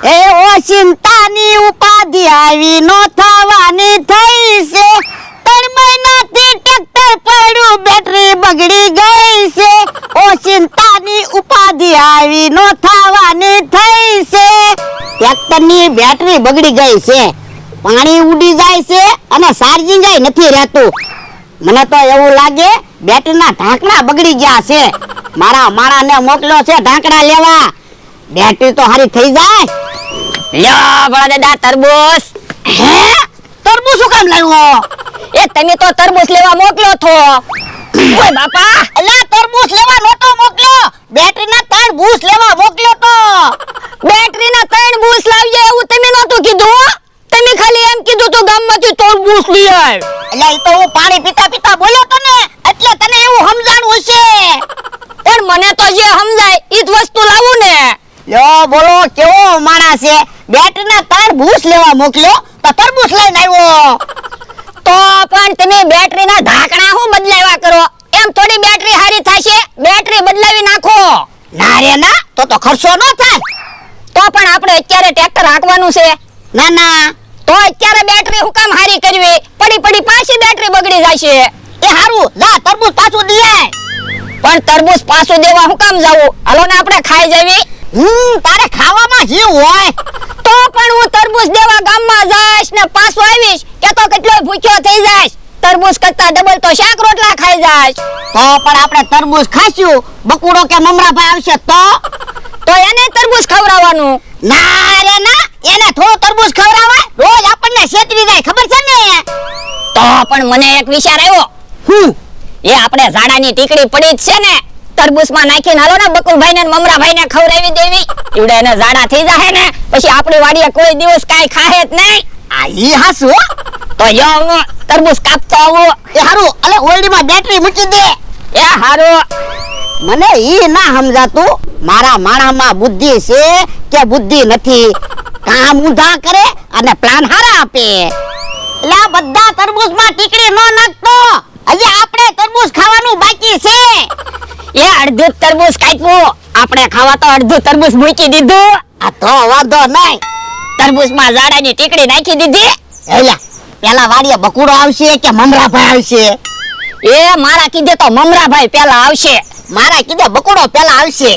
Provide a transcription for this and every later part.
એ ઓ ચિંતાની ઉપાધિ આવી નો થવાની થઈ છે 3 મહિનાથી ટ્રેક્ટર પડ્યું બેટરી બગડી ગઈ છે ઓ ચિંતાની ઉપાધિ આવી નો થવાની થઈ છે ટ્રેક્ટરની બેટરી બગડી ગઈ છે પાણી ઉડી જાય છે અને ચાર્જિંગ નથી રહેતું મને તો એવું લાગે બેટરીના ઢાંકણા બગડી ગયા છે મારા માણાને મોકલ્યો છે ઢાંકણા લેવા બેટરી તો હારી થઈ જાય લ્યો ભલા દાદા તરબૂચ. હે તરબૂચ શું કામ લાવ્યો એ તમે તો તરબૂચ લેવા મોકલ્યો છો. ઓય બાપા અલા તરબૂચ લેવા નહોતો મોકલ્યો બેટરીના 3 બૂસ લેવા મોકલ્યો તો બેટરીના 3 બૂસ લાવજે એવું તમે નહોતું કીધું. તમે ખાલી એમ કીધું તો ગામમાંથી તરબૂચ લઈ આવ. એટલે ઈ તો હું પાણી પીતા પીતા બોલ્યો તો ને એટલે તને એવું સમજાણું હશે પણ મને તો જે સમજાય ઈ જ વસ્તુ લાવું ને. લ્યો બોલો કેવો માણસ છે બેટરીના 3 બૂસ લેવા મોકલ્યો તો તરબૂચ લઈને આવ્યો તો પણ તમે બેટરીના ઢાંકણા હું બદલાવ્યા કરો એમ થોડી બેટરી હારી થશે બેટરી બદલાવી નાખો. ના રે ના તો ખર્ચો ન થાય તો પણ આપણે અત્યારે ટ્રેક્ટર હાંકવાનું છે. ના ના તો અત્યારે બેટરી હું કામ હારી કરવી પડી પાછી બેટરી બગડી જશે. એ હારું જા તરબૂચ પાછું દીએ પણ તરબૂચ પાછું દેવા હું કામ જાવું હાલો ને આપણે ખાઈ જવી. તારે ખાવામાં જીવ હોય તો પણ હું તરબૂચ દેવા ગામમાં જઈશ ને પાછો આવીશ કે તો કેટલોય ભૂખ્યો થઈ જાઈશ. તરબૂચ કરતા ડબલ તો શાક રોટલા ખાઈ જાઈશ. તો પણ આપણે તરબૂચ ખાશું બકુડો કે મમરાભાઈ આવશે તો એને તરબૂચ ખવડાવવાનું. ના રે ના એને થોડું તરબૂચ ખવડાવાય રોજ આપણને છેતરી જાય ખબર છે ને તો પણ મને એક વિચાર આવ્યો. એ આપણે ઝાડાની ટીકડી પડી જ છે ને તરબૂચમાં નાખીને હાલો ને બકુલભાઈ ને મમરાભાઈ ને ખવડાવી દેવી ઈવડે એને ઝાડા થઈ જાય ને પછી આપણી વાડીએ કોઈ દિવસ કાઈ ખાહે જ નહીં. આ ઈ હાસુ તો યો હું તરબૂચ કાપતો આવું. એ હારું અલે ઓરડીમાં બેટરી મૂકી દે એ હારું મને ઈ ના સમજાતું મારા માણામાં બુદ્ધિ છે કે બુદ્ધિ નથી કામ ઊંધા કરે અને પ્લાન હારા આપે એટલે આ બધા તરબૂચમાં ટીકડી ન નાખતો હજી આપણે તરબૂચ ખાવાનું બાકી છે એ અડધું તરબૂચ કાપ્યું આપણે ખાવા તો અડધું તરબૂચ મૂકી દીધું. આ તો વાંધો નહીં તરબૂચમાં ઝાડાની ટીકડી નાખી દીધી. એલા પેલા વાડીએ બકુડો આવશે કે મમરાભાઈ આવશે એ મારા કીધે તો મમરાભાઈ પેલા આવશે. મારા કીધે બકુડો પેલા આવશે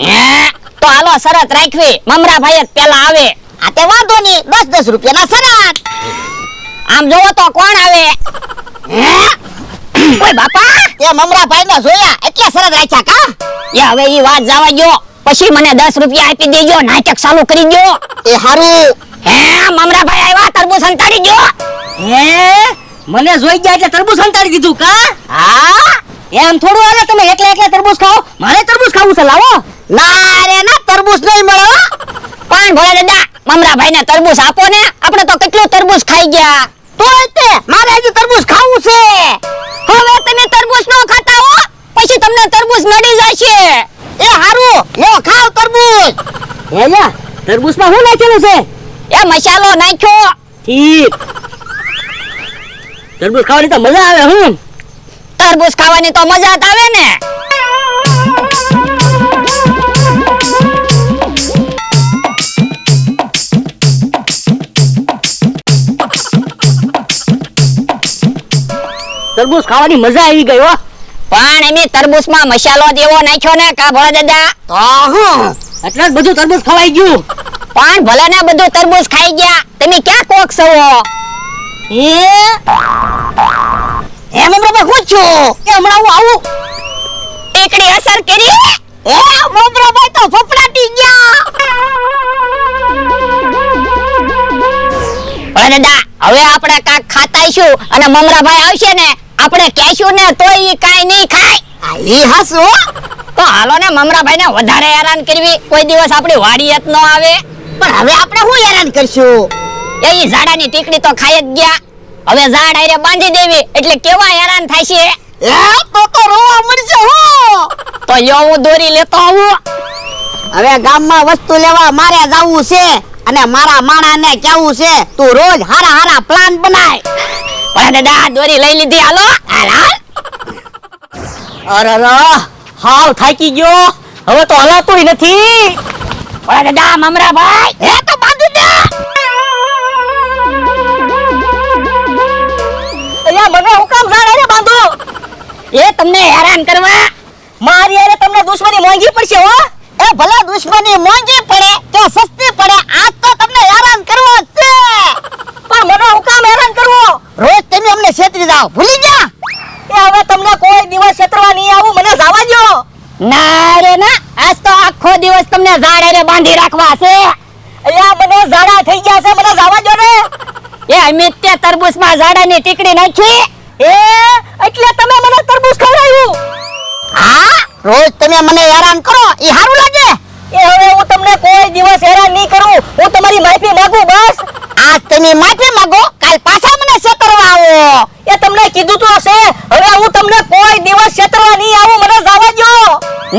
હે તો હાલો શરત રાખવી મમરાભાઈ જ પેલા આવે. આ તે વાંધો નહીં 10-10 રૂપિયાના શરત આમ જોવો તો કોણ આવે. હે ઓય બાપા એ મમરાભાઈ ને જોયા એટલે શરત રાખ્યા કા એ હવે ઈ વાત જવા દો પછી મને 10 રૂપિયા આપી દેજો નાટક ચાલુ કરી દો. એ હારું હે મમરાભાઈ આવ્યા તરબૂચ સંતાડી દો. હે મને જોઈ ગયા એટલે તરબૂચ સંતાડી દીધું કા? હા એમ થોડું હાલે તમે એકલા તરબૂચ ખાઓ મારે તરબૂચ ખાવું છે લાવો. ના રે ના તરબૂચ નહીં મળે હો. પણ ભોળા દાદા મમરાભાઈ ને તરબૂચ આપો ને આપણે તો કેટલું તરબૂચ ખાઈ ગયા. તો તે મારે હજી તરબૂચ ખાવું છે હવે તમે તરબૂચ નો ખાતા હો પછી તમને તરબૂચ નડી જશે. એ હારું લ્યો ખાવ તરબૂચ હે લ્યા તરબૂચમાં શું નાખેલું છે? એ મસાલો નાખ્યો. ઠીક તરબૂચ ખાવાની તો મજા આવે. હું તરબૂચ ખાવાની તો મજા જ આવે ને. તરબૂચ ખાવાની મજા આવી ગઈ હો. પણ એમે તરબૂચમાં મસાલો દેવો નાખ્યો ને કા ભોળા દાદા. તો હું એટલે જ બધું તરબૂચ ખવાઈ ગયું. પણ ભલે ને બધું તરબૂચ ખાઈ ગયા તમે ક્યાં કોક છો. હે મમરાભાઈ હું છું કે હમણાં હું આવું. ટીકડી અસર કરી. એ મમરાભાઈ તો ફફડાટી ગયા ભોળા દાદા હવે આપણે કાક ખાતાઈશું અને મમરાભાઈ આવશે ને આપણે કહેશું ને તોય ઈ કાઈ નહીં ખાય. આ ઈ હાસુ તો હાલો ને મમરાભાઈ ને વધારે હેરાન કરવી કોઈ દિવસ આપણી વાડી જ ન આવે. પણ હવે આપણે શું હેરાન કરશું એ ઈ ઝાડાની ટીકડી તો ખાઈ જ ગયા હવે ઝાડ આરે બાંધી દેવી એટલે કેવા હેરાન થાય છે. એ તો રોવા મળશે હો તો યો હું દોરી લેતો આવું. હવે ગામમાં વસ્તુ લેવા મારે જાવું છે અને મારા માણાને કહેવું છે તું રોજ હારા હારા પ્લાન બનાય ભોળા દાદા દોરી લઈ લીધી હાલો. હાલ હાલ અરે હાવ થાકી ગયો હવે તો હલાતોય નથી. ઓલા દાદા મમરા ભાઈ હે તો બાંધી દે. અહીંયા મને હું કામ ઝાડા રે બાંધો? એ તમને હેરાન કરવા. મારી હારે તમને દુશ્મની મોંઘી પડશે હો. એ ભલે દુશ્મની મોંઘી પડે કે સસ્તી પડે, આજ તો તમને હેરાન કરવો જ છે. પણ મને હું કામ હેરાન કરવો? રોજ તમે અમને છેતરી જાઓ, ભૂલી જા. એ હવે તમને કોઈ દિવસ છેતરવા નહીં આવું, મને જવા દ્યો. ના રે ના, આજ તો આખો દિવસ તમને ઝાડે બાંધી રાખવા છે. અહીંયા મને ઝાડા થઈ ગયા છે, મને જવા દ્યો ને. એ અમિત તે તરબૂચમાં ઝાડાની ટીકડી નાખી. એ એટલે તમે મને તરબૂચ ખવડાવ્યું? હા, રોજ તમે મને હેરાન કરો, ઈ સારું લાગે? એ હવે હું તમને કોઈ દિવસ હેરાન નહીં કરું, હું તમારી માફી માંગુ બસ. આજ તમે માફી માંગો, કાલ પાછા મને છેતરવા આવો. એ તમને કીધું તો હશે, હવે હું તમને કોઈ દિવસ છેતરવા નહીં આવું, મને જવા દ્યો.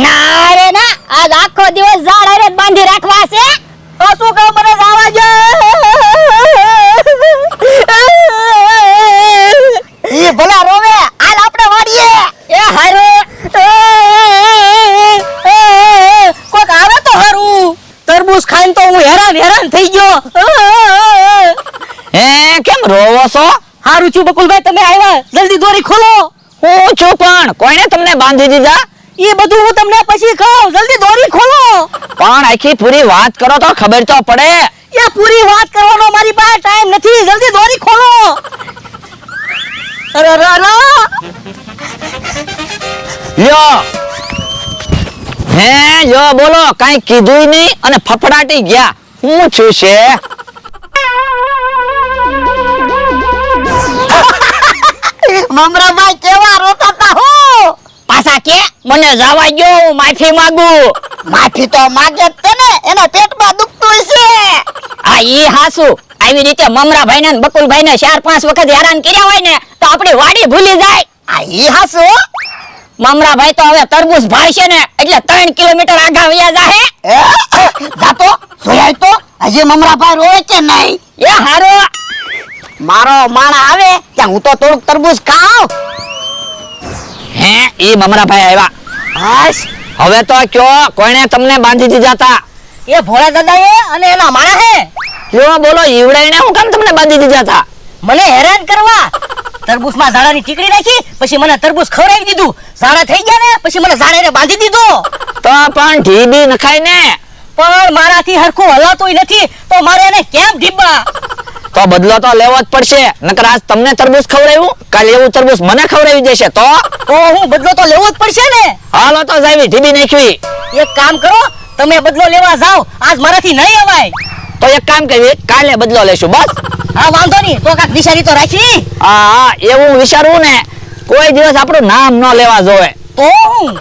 ના રે ના, આજ આખો દિવસ ઝાડે બાંધી રાખવા છે. તો શું કહું, મને જવા ઈ ભલા રોવે, હાલ આપણે વાડીએ. એ હારું. કોક આવે તો હારું. તરબૂચ ખાઈને તો હું હેરાન થઈ ગયો. હે કેમ રોવો છો? હારું છું બકુલભાઈ, તમે આવ્યા, જલ્દી દોરી ખોલો. હું છું પણ કોઈને તમને બાંધી દીધા? એ બધું હું તમને પછી કહું, જલ્દી દોરી ખોલો. પણ આખી પૂરી વાત કરો તો ખબર તો પડે. એ પૂરી વાત કરવાનો મારી પાસે ટાઈમ નથી, જલ્દી દોરી ખોલો. અરે અરે અરે, લ્યો હે લ્યો બોલો, કાઈ કીધું નહીં અને ફફડાટી ગયા. હું છું છે? મમરાભાઈ કેવા રોતા તા હો. પાછા કે મને જવા દો, હું માફી માંગુ. માફી તો માગે જ તે ને, એના પેટમાં દુખતું હશે. આ ઈ હાસુ આવી રીતે મમરાભાઈ ને બકુલભાઈ ને 4-5 વખત હેરાન કર્યા હોય ને તો આપણી વાડી ભૂલી જાય. આ ઈ હાસુ. મમરાભાઈ તો હવે તરબૂચ ભાળશે ને એટલે 3 કિલોમીટર આગા વયા જાહે. જાતો જોયાય તો હજી મમરાભાઈ રોવે કે નહીં? એ હારો. મારો માણા આવે ત્યાં હું તો થોડુંક તરબૂચ ખાવ. હે ઈ મમરાભાઈ આવ્યા. હાશ, હવે તો કયો કોઈને તમને બાંધી દીધા તા? એ ભોળા દાદા એ અને એના માણા હે. કયો બોલો, ઈવડાઈને હું કેમ તમને બાંધી દીધા તા? મને હેરાન કરવા. તરબૂચમાં ઝાડાની ટીકડી નાખી, પછી મને તરબૂચ ખવડાવી દીધું. ઝાડા થઈ ગયા ને પછી મને ઝાડે બાંધી દીધો. તો પણ ઢીબી નખાય ને. પણ મારાથી હરખું હલાતોય નથી, તો મારે એને કેમ ઢીબા? તો બદલો તો લેવો જ પડશે, નકર આજ તમને તરબૂચ ખવડાવ્યું, કાલ એવું તરબૂચ મને ખવડાવી દેશે તો હું બદલો તો લેવો જ પડશે ને. હાલો તો જાવી ઢીબી નાખવી. એક કામ કરો, તમે બદલો લેવા જાઓ, આજ મારાથી નહીં અવાય. તો એક કામ કરવી, કાલે બદલો લેશું બસ. હા વાંધો નહીં, તો કાક નિશાની તો રાખી. હા એવું વિચારવું ને, કોઈ દિવસ આપણું નામ ન લેવા જોવે. તો હું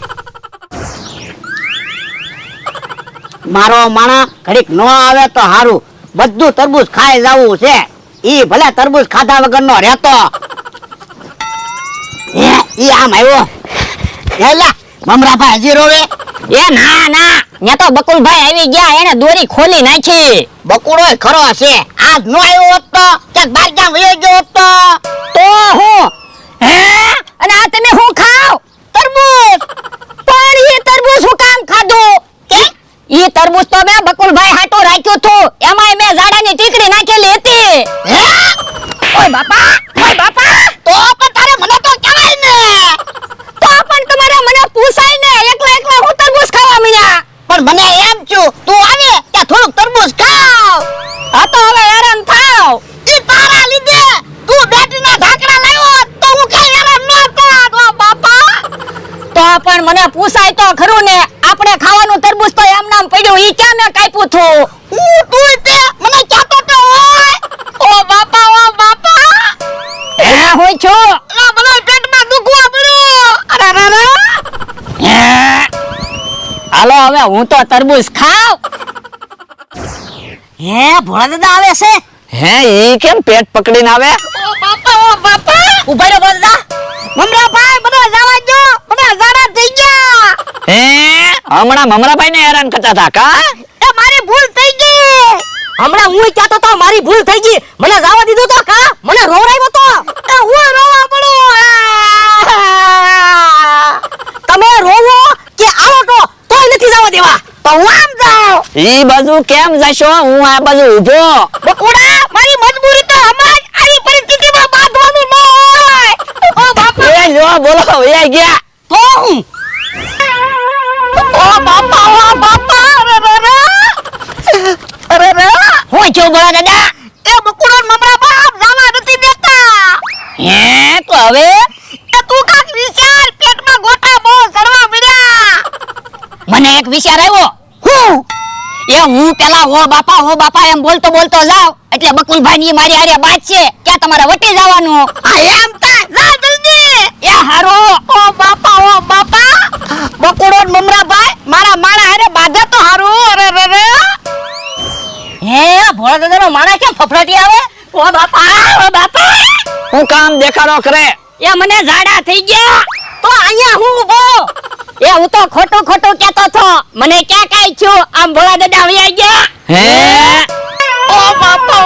મારો માણા ઘડીક નો આવે તો હારું, બધું તરબૂચ ખાઈ જાવું છે. ઈ ભલે તરબૂચ ખાધા વગરનો રહેતો. ઈ આમ આવ્યો. એલા મમરાભાઈ હજી રોવે. એ ના ના, ત્યાં તો બકુલભાઈ આવી ગયા, એને દોરી ખોલી નાખી. બકુડો ખરો છે, આજ નો આવ્યો હોત તો ક્યાંક બાર ગામ વયો ગયો હોત તો હું હે અને આ તમે હું ખાવ? તરબૂચ. પણ એ તરબૂચ હું કામ ખાધું? કે ઈ તરબૂચ તો મેં બકુલભાઈ હાટો રાખ્યું હતું, એમાંય મેં ઝાડાની ટીકડી નાખેલી હતી. હે? ઓય બાપા, ઓય બાપા. તો પણ તારે મને તો કહેવાય ને. તો પણ તમારે મને પૂછાય ને, એકલા હું તરબૂચ ખાવા મીડ્યા. પણ મને એમ છું તું આવે ત્યાં થોડુંક તરબૂચ ખાવ. આ તો હવે હેરાન થાવ. ઈ તારા લીધે તું બેટરીના ઢાંકણા લાવ્યો તો હું કઈ હેરાન ન થાત. ઓ બાપા, તો પણ મને પૂછાય તો ખરું ને, આપણે ખાવાનું તરબૂચ તો એમ નામ પડ્યું, ઈ ક્યાં મેં કાપ્યું હતું? તું તે મને કહેતો તો હોય. ઓ બાપા, ઓ બાપા, હે હું છું? આ મને પેટમાં દુખવા પડ્યું. અરે રે રે. હે હાલો હવે હું તો તરબૂચ ખાવ. હે ભોળા દાદા આવે છે. હે ઈ કેમ પેટ પકડીને આવે? ઓ બાપા, ઓ બાપા, ઉભા રહો ભોળા દાદા. મમરાભાઈ મને જવા દો, મને ઝાડા થઈ ગયા. હે હમણાં મમરાભાઈ ને હેરાન કરતા હતા કા? એ મારી ભૂલ થઈ ગઈ. હમણાં હું કહેતો તો મારી ભૂલ થઈ ગઈ, મને જવા દીધું તો કા, મને રોવરાવ્યો તો. એ હું રોવા પડું. તમે રોવો કે આવો તો તોય નથી જવા દેવા. તો હું આમ જાઉં. ઈ બાજુ કેમ જશો? હું આ બાજુ ઊભો. બકુડા મારી મજબૂરી તો હમણાં જ આવી પરિસ્થિતિમાં બાંધવાનું ન હોય. ઓ બાપા એ લ્યો બોલો એ ગયા. તો હું ઓ બાપા અરે રે હું છું બોલો દાદા? એ બકુડો ને મમરા બાપ જવા નથી દેતા. હે તો હવે એ તું કાક વિચાર પેટમાં ગોટા બહુ સડવા મળ્યા. મને એક વિચાર આવ્યો. હું એ હું પેલા હો બાપા એમ બોલતો બોલતો જાવ એટલે બકુલભાઈ ની મારી હારે બાત છે ક્યાં તમારે વટી જવાનું. આ એમ થાય જા જલ્દી. એ હારો ઓ બાપા બકુડો ને મમરા ભાઈ મારા માણા હારે બાધે તો હારું. અરે રે રે હે ભોળા દાદાનો માણા કેમ ફફડાટી આવે? ઓ બાપા હું કામ દેખાડો કરે. એ મને ઝાડા થઈ ગયા. તો અહીંયા હું ઊભો. એ હું તો ખોટું કહેતો છો. મને ક્યાં કાઈ છું આમ ભોળા દાદા વયા ગયા. હે ઓ બાપા